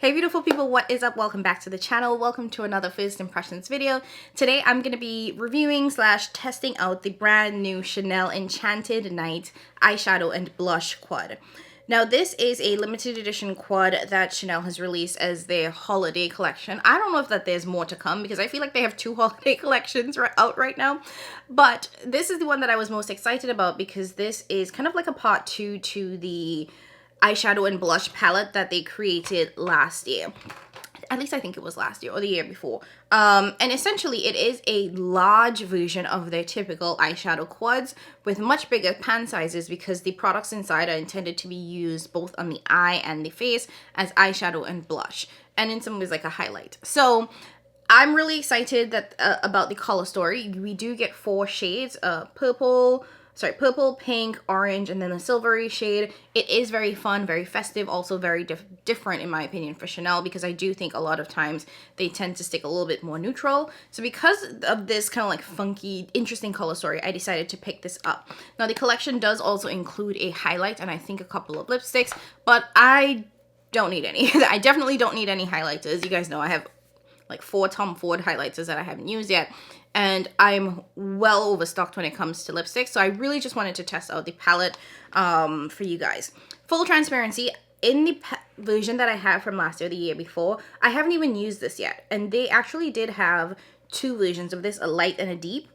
Hey beautiful people, what is up? Welcome back to the channel. Welcome to another first impressions video. Today I'm going to be reviewing / testing out the brand new Chanel Enchanted Night eyeshadow and blush quad. Now this is a limited edition quad that Chanel has released as their holiday collection. I don't know if that there's more to come because I feel like they have 2 holiday collections out right now. But this is the one that I was most excited about because this is kind of like a part 2 to the eyeshadow and blush palette that they created last year. At least I think it was last year or the year before. And essentially it is a large version of their typical eyeshadow quads with much bigger pan sizes because the products inside are intended to be used both on the eye and the face as eyeshadow and blush, and in some ways like a highlight. So I'm really excited that about the color story. We do get 4 shades, purple, pink, orange, and then a silvery shade. It is very fun, very festive, also very different in my opinion for Chanel because I do think a lot of times they tend to stick a little bit more neutral. So because of this kind of like funky, interesting color story, I decided to pick this up. Now the collection does also include a highlight and I think a couple of lipsticks, but I don't need any. I definitely don't need any highlighters. You guys know I have like 4 Tom Ford highlighters that I haven't used yet, and I'm well overstocked when it comes to lipsticks, so I really just wanted to test out the palette for you guys. Full transparency, in the version that I have from last year, the year before, I haven't even used this yet, and they actually did have 2 versions of this, a light and a deep.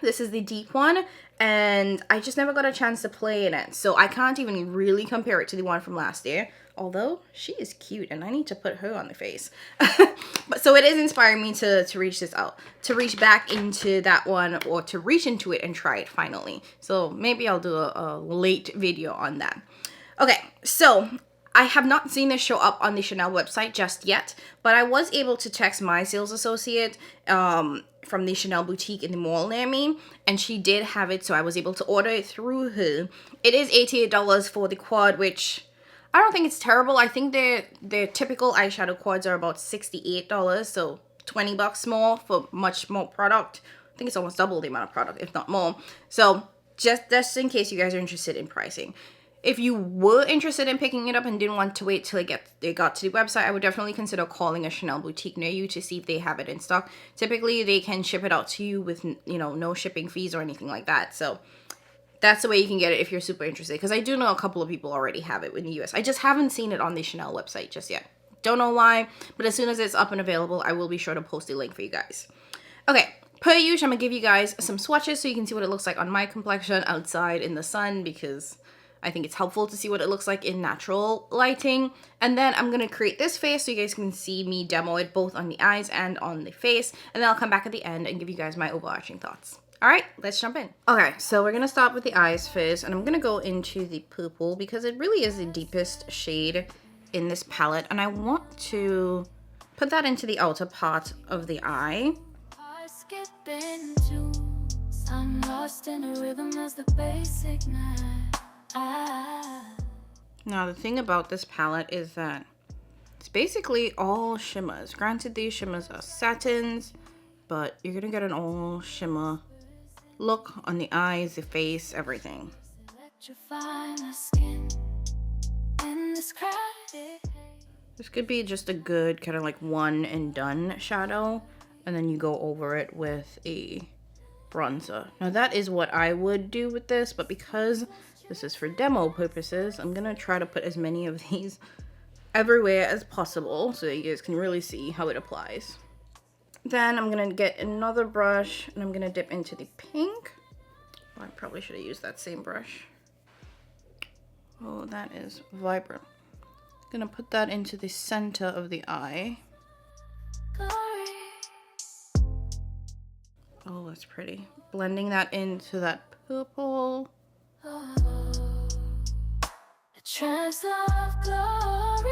This is the deep one, and I just never got a chance to play in it, so I can't even really compare it to the one from last year, although she is cute and I need to put her on the face. But so it is inspiring me to reach this out, to reach back into that one, or to reach into it and try it finally. So maybe I'll do a late video on that. Okay, so I have not seen this show up on the Chanel website just yet, but I was able to text my sales associate from the Chanel boutique in the mall near me, and she did have it, so I was able to order it through her. It is $88 for the quad, which I don't think it's terrible. I think their typical eyeshadow quads are about $68, so $20 more for much more product. I think it's almost double the amount of product, if not more. So just in case you guys are interested in pricing. If you were interested in picking it up and didn't want to wait till it got to the website, I would definitely consider calling a Chanel boutique near you to see if they have it in stock. Typically, they can ship it out to you with, no shipping fees or anything like that. So that's the way you can get it if you're super interested, because I do know a couple of people already have it in the US. I just haven't seen it on the Chanel website just yet. Don't know why, but as soon as it's up and available, I will be sure to post a link for you guys. Okay, per usual, I'm going to give you guys some swatches so you can see what it looks like on my complexion outside in the sun, because I think it's helpful to see what it looks like in natural lighting. And then I'm going to create this face so you guys can see me demo it both on the eyes and on the face. And then I'll come back at the end and give you guys my overarching thoughts. All right, let's jump in. Okay, so we're going to start with the eyes first, and I'm going to go into the purple because it really is the deepest shade in this palette, and I want to put that into the outer part of the eye. I'm lost in a rhythm as the basic Now, the thing about this palette is that it's basically all shimmers. Granted, these shimmers are satins, but you're going to get an all shimmer look on the eyes, the face, everything. This could be just a good kind of like one and done shadow, and then you go over it with a bronzer. Now that is what I would do with this, but because this is for demo purposes, I'm gonna try to put as many of these everywhere as possible so that you guys can really see how it applies. Then I'm going to get another brush and I'm going to dip into the pink. Oh, I probably should have used that same brush. Oh, that is vibrant. I'm going to put that into the center of the eye. Oh, that's pretty. Blending that into that purple. A trance of glory.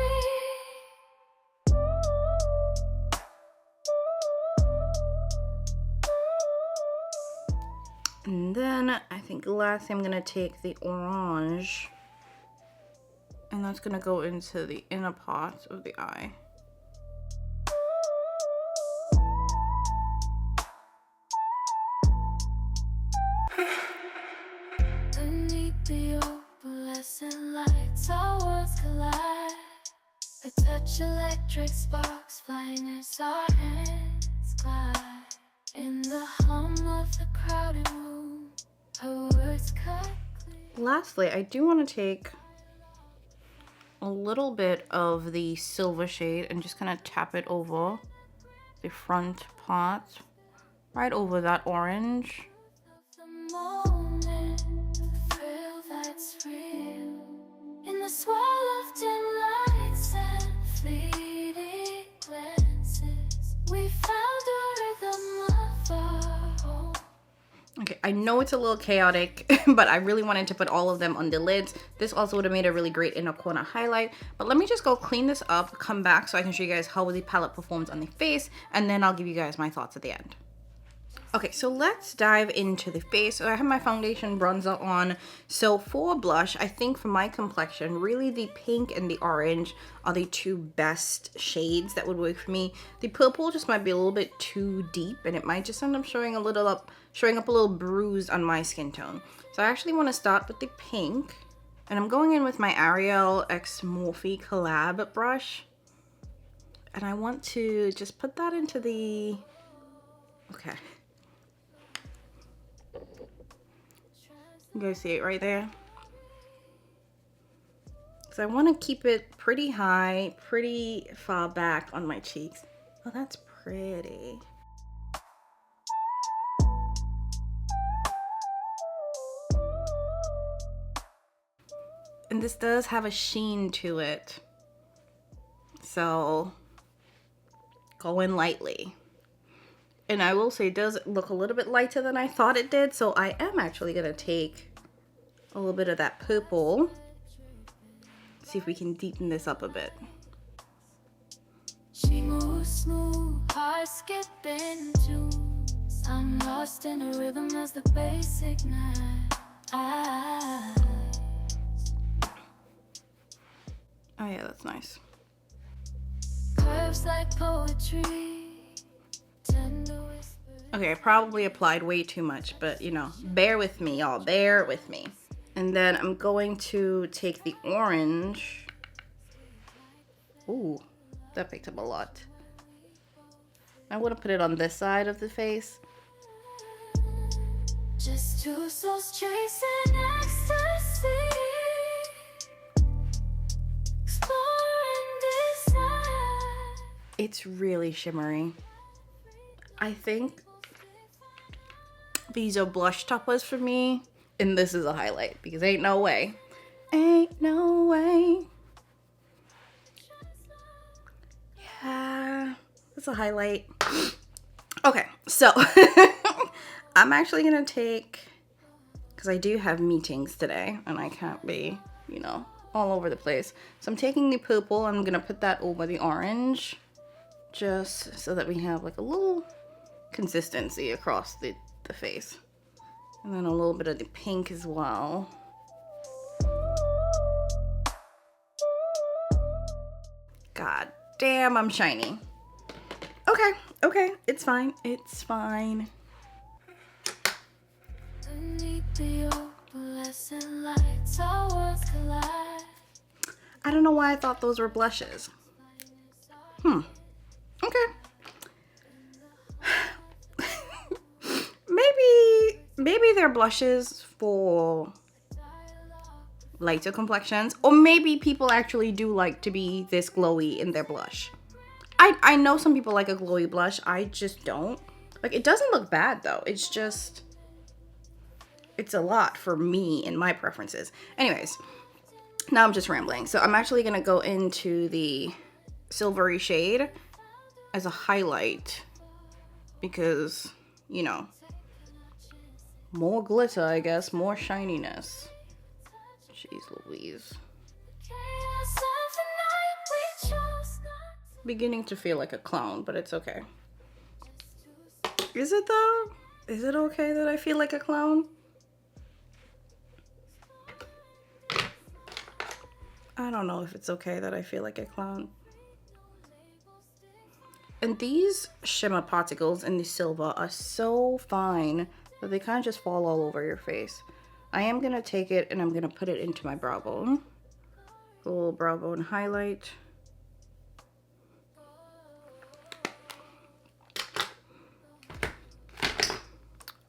And then I think lastly I'm gonna take the orange and that's gonna go into the inner part of the eye. Electric sparks flying as our hands glide in the hum of the crowded room. Her words cut clear. Lastly, I do want to take a little bit of the silver shade and just kind of tap it over the front part, right over that orange. The moment, the thrill that's real in the swirl of dim lights and fleeting glances. We found a rhythm of our own. Okay, I know it's a little chaotic, but I really wanted to put all of them on the lids. This also would have made a really great inner corner highlight. But let me just go clean this up, come back so I can show you guys how the palette performs on the face, and then I'll give you guys my thoughts at the end. Okay, so let's dive into the face. So I have my foundation bronzer on. So for blush, I think for my complexion, really the pink and the orange are the two best shades that would work for me. The purple just might be a little bit too deep, and it might just end up showing up a little bruised on my skin tone. So I actually want to start with the pink, and I'm going in with my Ariel X Morphe collab brush, and I want to just put that into the, okay. You guys see it right there? So I want to keep it pretty high, pretty far back on my cheeks. Oh, that's pretty. And this does have a sheen to it. So go in lightly. And I will say it does look a little bit lighter than I thought it did. So I am actually going to take a little bit of that purple. See if we can deepen this up a bit. She moves smooth, heart skipping tunes. I'm lost in a rhythm as the bass ignites. Oh yeah, that's nice. Curves like poetry. Okay, I probably applied way too much, but you know, bear with me, y'all, bear with me. And then I'm going to take the orange. Ooh, that picked up a lot. I want to put it on this side of the face. Just two souls chasing ecstasy. Exploring desire. It's really shimmery. I think these are blush toppers for me, and this is a highlight because ain't no way. Ain't no way. Yeah, it's a highlight. Okay, so I'm actually gonna take, because I do have meetings today and I can't be, you know, all over the place. So I'm taking the purple, I'm gonna put that over the orange just so that we have like a little consistency across the face. And then a little bit of the pink as well. God damn, I'm shiny. Okay, it's fine. It's fine. I don't know why I thought those were blushes. Okay. Maybe they're blushes for lighter complexions, or maybe people actually do like to be this glowy in their blush. I know some people like a glowy blush. I just don't. Like, it doesn't look bad though. It's just, it's a lot for me and my preferences. Anyways, now I'm just rambling. So I'm actually gonna go into the silvery shade as a highlight because, you know, more glitter, I guess, more shininess. Jeez Louise. Beginning to feel like a clown, but it's okay. Is it though? Is it okay that I feel like a clown? I don't know if it's okay that I feel like a clown. And these shimmer particles in the silver are so fine that they kind of just fall all over your face. I am gonna take it and I'm gonna put it into my brow bone. A little brow bone highlight.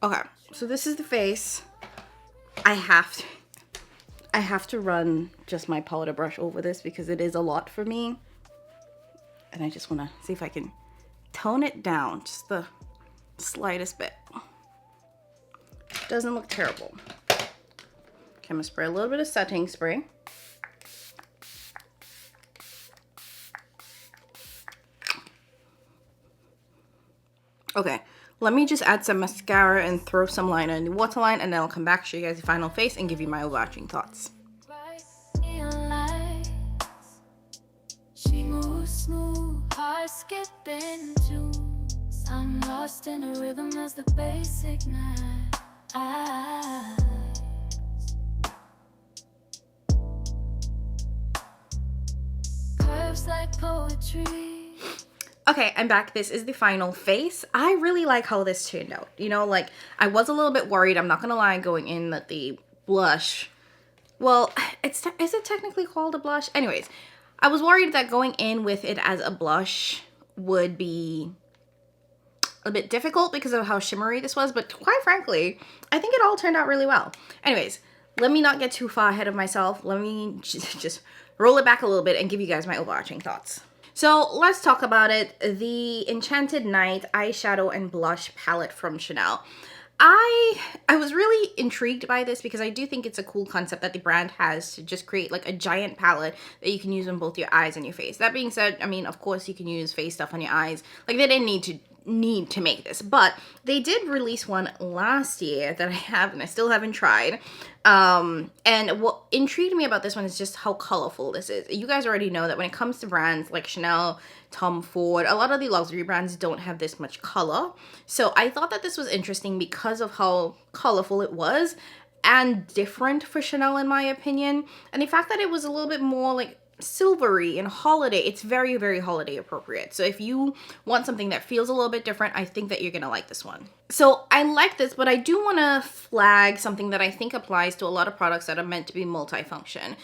Okay, so this is the face. I have to run just my powder brush over this because it is a lot for me. And I just want to see if I can tone it down just the slightest bit. Doesn't look terrible. Okay, I'm gonna spray a little bit of setting spray. Okay, let me just add some mascara and throw some liner in the waterline, and then I'll come back, show you guys the final face, and give you my overarching thoughts. She moves smooth, heart skipping tunes. I'm lost in a rhythm as the bass ignites. Curves like poetry. Okay, I'm back. This is the final face. I really like how this turned out. You know, like, I was a little bit worried, I'm not gonna lie, going in that the blush, well, is it technically called a blush? Anyways, I was worried that going in with it as a blush would be a bit difficult because of how shimmery this was, but quite frankly, I think it all turned out really well. Anyways, let me not get too far ahead of myself. Let me just roll it back a little bit and give you guys my overarching thoughts. So let's talk about it. The Enchanted Night eyeshadow and blush palette from Chanel. I was really intrigued by this because I do think it's a cool concept that the brand has to just create like a giant palette that you can use on both your eyes and your face. That being said, I mean, of course you can use face stuff on your eyes. Like, they didn't need to make this, but they did release one last year that I have and I still haven't tried. And what intrigued me about this one is just how colorful this is. You guys already know that when it comes to brands like Chanel, Tom Ford, a lot of the luxury brands don't have this much color. So I thought that this was interesting because of how colorful it was and different for Chanel, in my opinion. And the fact that it was a little bit more like silvery and holiday, it's very, very holiday appropriate. So if you want something that feels a little bit different, I think that you're gonna like this one. So I like this, but I do want to flag something that I think applies to a lot of products that are meant to be multifunction.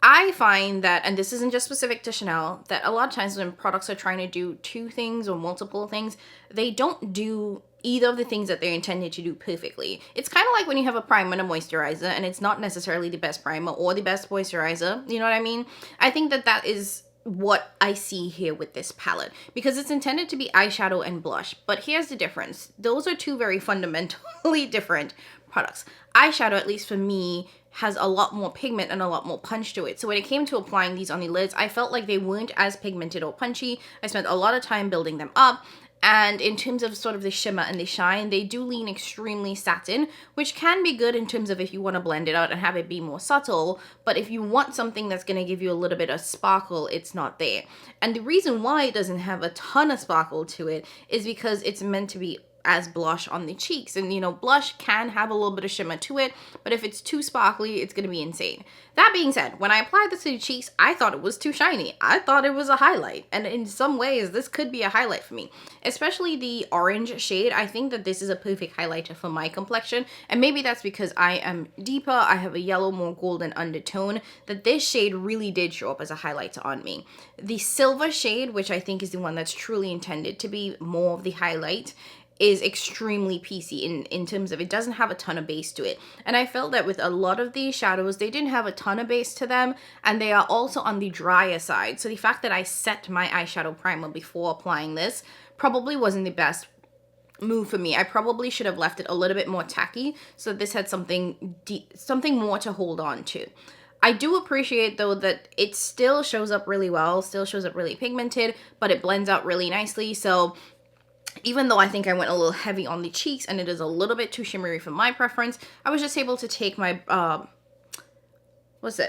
I find that, and this isn't just specific to Chanel, that a lot of times when products are trying to do two things or multiple things, they don't do either of the things that they're intended to do perfectly. It's kind of like when you have a primer and a moisturizer and it's not necessarily the best primer or the best moisturizer, you know what I mean? I think that that is what I see here with this palette, because it's intended to be eyeshadow and blush, but here's the difference. Those are two very fundamentally different products. Eyeshadow, at least for me, has a lot more pigment and a lot more punch to it. So when it came to applying these on the lids, I felt like they weren't as pigmented or punchy. I spent a lot of time building them up. And in terms of sort of the shimmer and the shine, they do lean extremely satin, which can be good in terms of if you want to blend it out and have it be more subtle. But if you want something that's going to give you a little bit of sparkle, it's not there. And the reason why it doesn't have a ton of sparkle to it is because it's meant to be as blush on the cheeks. And, you know, blush can have a little bit of shimmer to it, but if it's too sparkly, it's going to be insane. That being said, when I applied this to the cheeks, I thought it was too shiny. I thought it was a highlight. And in some ways, this could be a highlight for me. Especially the orange shade. I think that this is a perfect highlighter for my complexion. And maybe that's because I am deeper, I have a yellow, more golden undertone, that this shade really did show up as a highlighter on me. The silver shade, which I think is the one that's truly intended to be more of the highlight, is extremely piecey in terms of it doesn't have a ton of base to it. And I felt that with a lot of these shadows, they didn't have a ton of base to them, and they are also on the drier side. So the fact that I set my eyeshadow primer before applying this probably wasn't the best move for me. I probably should have left it a little bit more tacky so this had something more to hold on to. I do appreciate though that it still shows up really well, still shows up really pigmented, but it blends out really nicely. So even though I think I went a little heavy on the cheeks and it is a little bit too shimmery for my preference, I was just able to take my,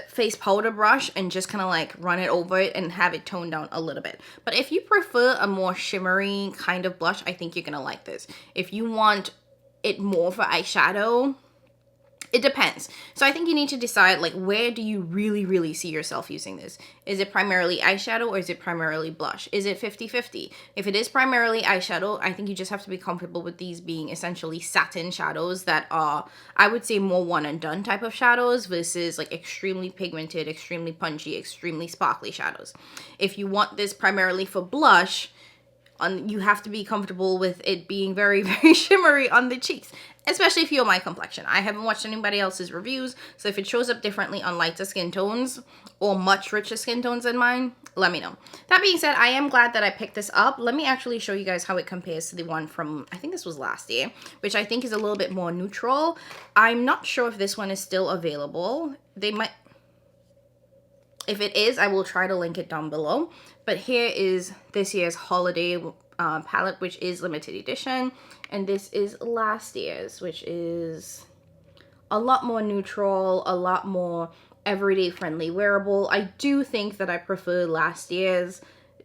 face powder brush and just kind of like run it over it and have it toned down a little bit. But if you prefer a more shimmery kind of blush, I think you're going to like this. If you want it more for eyeshadow, it depends. So I think you need to decide, like, where do you really, really see yourself using this? Is it primarily eyeshadow or is it primarily blush? Is it 50-50? If it is primarily eyeshadow, I think you just have to be comfortable with these being essentially satin shadows that are, I would say, more one and done type of shadows versus like extremely pigmented, extremely punchy, extremely sparkly shadows. If you want this primarily for blush, You have to be comfortable with it being very, very shimmery on the cheeks, especially if you're my complexion. I haven't watched anybody else's reviews, so if it shows up differently on lighter skin tones or much richer skin tones than mine, let me know. That being said, I am glad that I picked this up. Let me actually show you guys how it compares to the one from, I think this was last year, which I think is a little bit more neutral. I'm not sure if this one is still available. They might... If it is, I will try to link it down below. But here is this year's holiday palette, which is limited edition. And this is last year's, which is a lot more neutral, a lot more everyday friendly wearable. I do think that I prefer last year's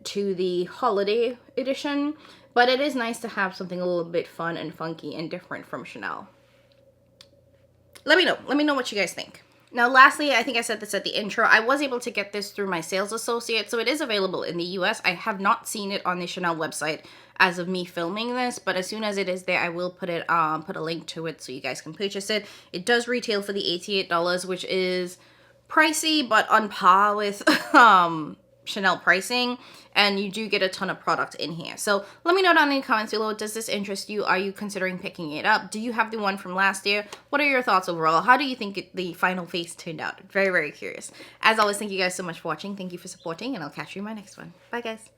to the holiday edition. But it is nice to have something a little bit fun and funky and different from Chanel. Let me know. Let me know what you guys think. Now, lastly, I think I said this at the intro, I was able to get this through my sales associate, so it is available in the US. I have not seen it on the Chanel website as of me filming this, but as soon as it is there, I will put a link to it so you guys can purchase it. It does retail for the $88, which is pricey, but on par with Chanel pricing, and you do get a ton of product in here. So let me know down in the comments below, does this interest you? Are you considering picking it up? Do you have the one from last year? What are your thoughts overall? How do you think the final face turned out? Very, very curious. As always, thank you guys so much for watching. Thank you for supporting, and I'll catch you in my next one. Bye, guys.